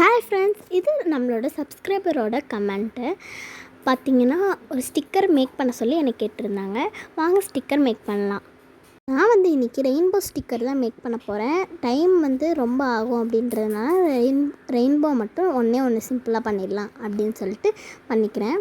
Hi friends, இது நம்மளோட சப்ஸ்கிரைபரோட comment. பார்த்திங்கன்னா, ஒரு ஸ்டிக்கர் மேக் பண்ண சொல்லி எனக்கு கேட்டிருந்தாங்க. வாங்க ஸ்டிக்கர் மேக் பண்ணலாம். நான் இன்றைக்கி ரெயின்போ ஸ்டிக்கர் தான் மேக் பண்ண போகிறேன். டைம் ரொம்ப ஆகும் அப்படின்றதுனால ரெயின்போ மட்டும் ஒன்று சிம்பிளாக பண்ணிடலாம் அப்படின்னு சொல்லிட்டு பண்ணிக்கிறேன்.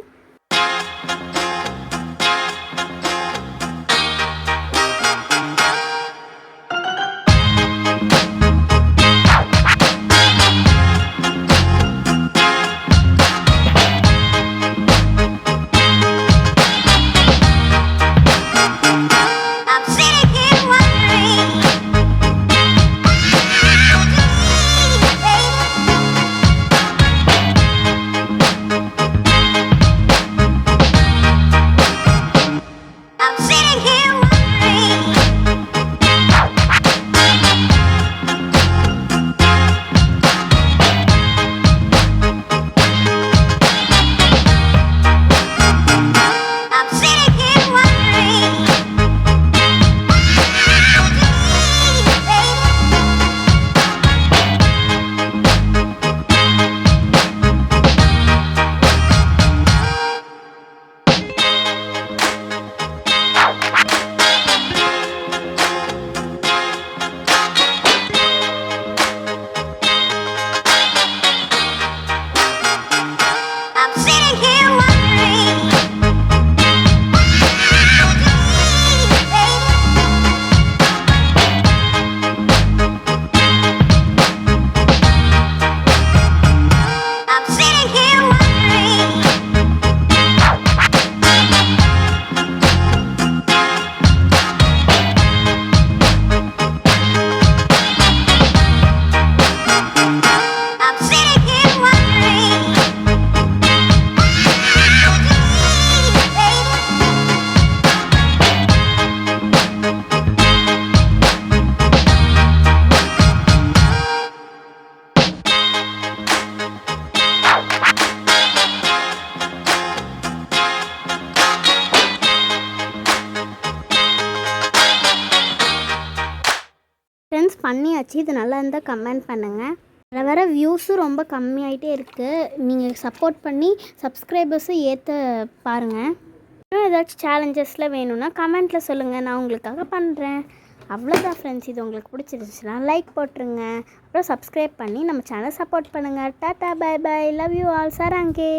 ஃப்ரெண்ட்ஸ், பண்ணியாச்சு. இது நல்லா இருந்தால் கமெண்ட் பண்ணுங்கள். வர வியூஸும் ரொம்ப கம்மியாகிட்டே இருக்குது. நீங்கள் சப்போர்ட் பண்ணி சப்ஸ்கிரைபர்ஸும் ஏற்ற பாருங்கள். இன்னும் ஏதாச்சும் சேலஞ்சஸில் வேணும்னா கமெண்ட்டில் சொல்லுங்கள், நான் உங்களுக்காக பண்ணுறேன். அவ்வளோதான் ஃப்ரெண்ட்ஸ். இது உங்களுக்கு பிடிச்சிருந்துச்சுன்னா லைக் போட்டுருங்க. அப்புறம் சப்ஸ்கிரைப் பண்ணி நம்ம சேனல் சப்போர்ட் பண்ணுங்கள். Tata, bye bye, love you all. சாராங்கே.